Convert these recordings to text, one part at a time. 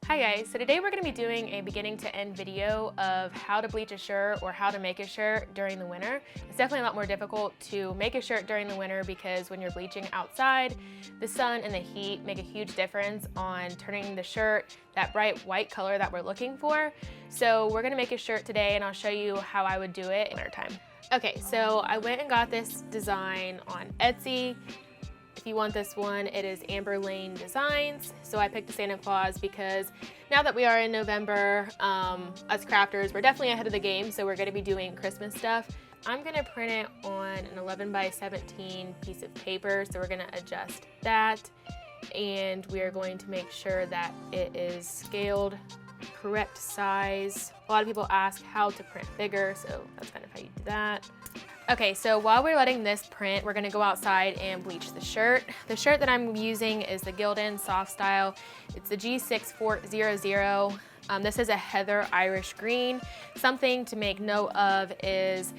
Hi guys, so today we're going to be doing a beginning to end video of how to bleach a shirt or how to make a shirt during the winter. It's definitely a lot more difficult to make a shirt during the winter because when you're bleaching outside, the sun and the heat make a huge difference on turning the shirt that bright white color that we're looking for. So we're going to make a shirt today and I'll show you how I would do it in winter time. Okay, so I went and got this design on Etsy. If you want this one, it is Amber Lane Designs. So I picked the Santa Claus because now that we are in November, us crafters, we're definitely ahead of the game. So we're gonna be doing Christmas stuff. I'm gonna print it on an 11 by 17 piece of paper. So we're gonna adjust that. And we are going to make sure that it is scaled correct size. A lot of people ask how to print bigger, so that's kind of how you do that. Okay, so while we're letting this print, we're gonna go outside and bleach the shirt. The shirt that I'm using is the Gildan Soft Style. It's the G6400. This is a heather Irish green. Something to make note of is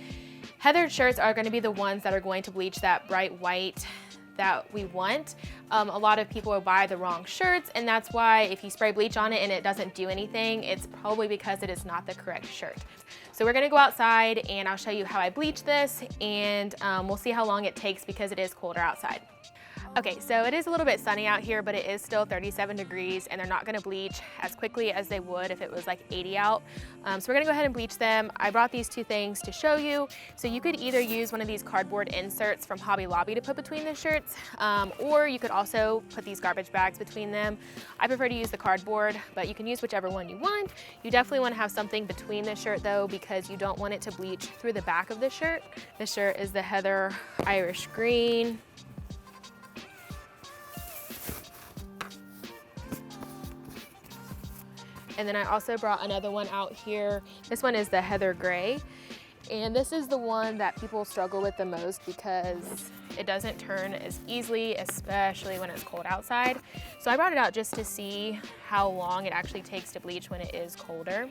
heathered shirts are gonna be the ones that are going to bleach that bright white that we want. A lot of people will buy the wrong shirts, and that's why if you spray bleach on it and it doesn't do anything, it's probably because it is not the correct shirt. So we're gonna go outside and I'll show you how I bleach this, and we'll see how long it takes because it is colder outside. Okay, so it is a little bit sunny out here, but it is still 37 degrees and they're not gonna bleach as quickly as they would if it was like 80 out. So we're gonna go ahead and bleach them. I brought these two things to show you. So you could either use one of these cardboard inserts from Hobby Lobby to put between the shirts, or you could also put these garbage bags between them. I prefer to use the cardboard, but you can use whichever one you want. You definitely wanna have something between the shirt though, because you don't want it to bleach through the back of the shirt. The shirt is the heather Irish green. And then I also brought another one out here. This one is the heather gray. And this is the one that people struggle with the most because it doesn't turn as easily, especially when it's cold outside. So I brought it out just to see how long it actually takes to bleach when it is colder.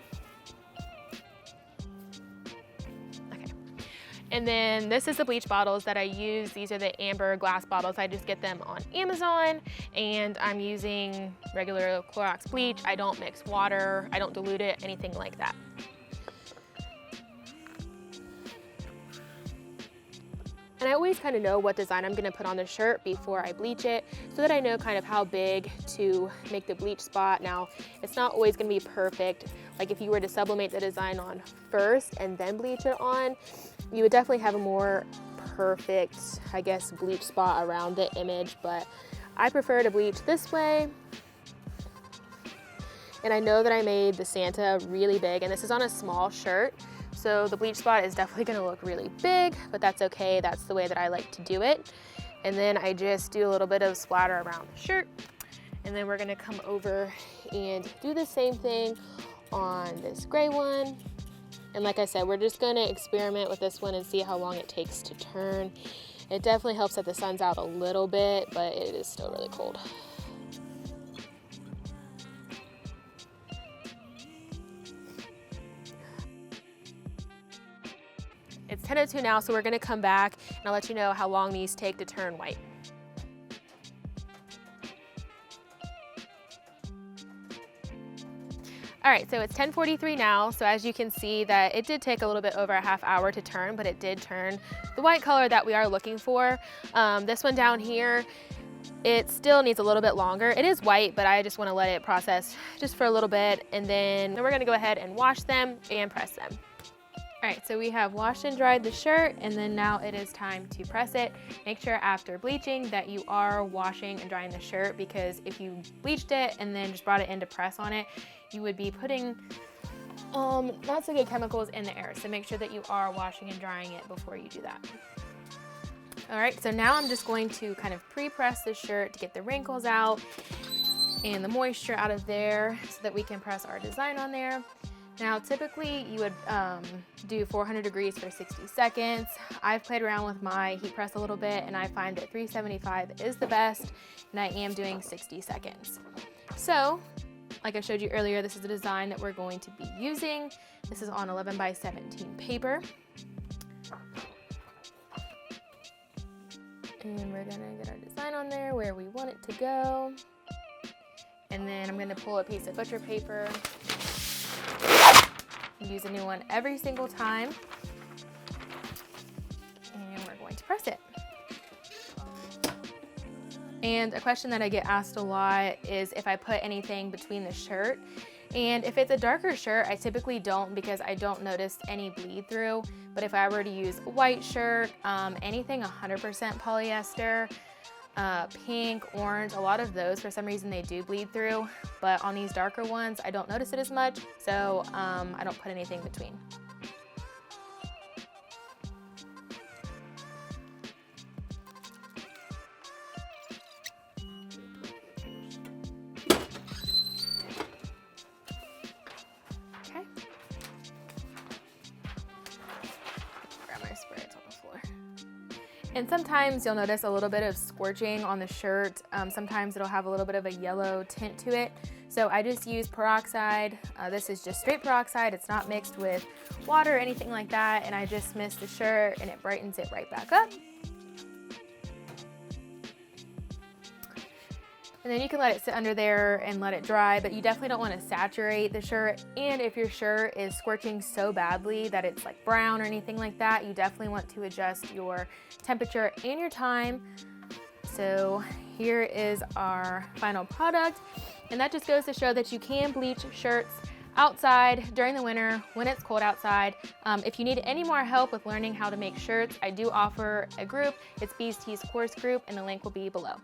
And then this is the bleach bottles that I use. These are the amber glass bottles. I just get them on Amazon, and I'm using regular Clorox bleach. I don't mix water, I don't dilute it, anything like that. And I always kind of know what design I'm gonna put on the shirt before I bleach it so that I know kind of how big to make the bleach spot. Now, it's not always gonna be perfect. Like if you were to sublimate the design on first and then bleach it on, you would definitely have a more perfect, I guess, bleach spot around the image, but I prefer to bleach this way. And I know that I made the Santa really big, and this is on a small shirt. So the bleach spot is definitely gonna look really big, but that's okay. That's the way that I like to do it. And then I just do a little bit of splatter around the shirt. And then we're gonna come over and do the same thing on this gray one. And like I said, we're just gonna experiment with this one and see how long it takes to turn. It definitely helps that the sun's out a little bit, but it is still really cold. It's 10:02 now, so we're gonna come back and I'll let you know how long these take to turn white. All right, so it's 10:43 now, so as you can see that it did take a little bit over a half hour to turn, but it did turn the white color that we are looking for. This one down here, it still needs a little bit longer. It is white, but I just wanna let it process just for a little bit, and then we're gonna go ahead and wash them and press them. All right, so we have washed and dried the shirt, and then now it is time to press it. Make sure after bleaching that you are washing and drying the shirt, because if you bleached it and then just brought it in to press on it, you would be putting not so good chemicals in the air. So make sure that you are washing and drying it before you do that. All right, so now I'm just going to kind of pre-press the shirt to get the wrinkles out and the moisture out of there so that we can press our design on there. Now, typically you would do 400 degrees for 60 seconds. I've played around with my heat press a little bit and I find that 375 is the best, and I am doing 60 seconds. So, like I showed you earlier, this is the design that we're going to be using. This is on 11 by 17 paper. And we're gonna get our design on there where we want it to go. And then I'm gonna pull a piece of butcher paper. Use a new one every single time. And we're going to press it. And a question that I get asked a lot is if I put anything between the shirt. And if it's a darker shirt, I typically don't because I don't notice any bleed through. But if I were to use a white shirt, anything 100% polyester, pink, orange, a lot of those, for some reason they do bleed through. But on these darker ones, I don't notice it as much, so I don't put anything between. And sometimes you'll notice a little bit of scorching on the shirt. Sometimes it'll have a little bit of a yellow tint to it. So I just use peroxide. This is just straight peroxide. It's not mixed with water or anything like that. And I just mist the shirt and it brightens it right back up. And then you can let it sit under there and let it dry, but you definitely don't want to saturate the shirt. And if your shirt is scorching so badly that it's like brown or anything like that, you definitely want to adjust your temperature and your time. So here is our final product. And that just goes to show that you can bleach shirts outside during the winter when it's cold outside. If you need any more help with learning how to make shirts, I do offer a group. It's B's Tees course group, and the link will be below.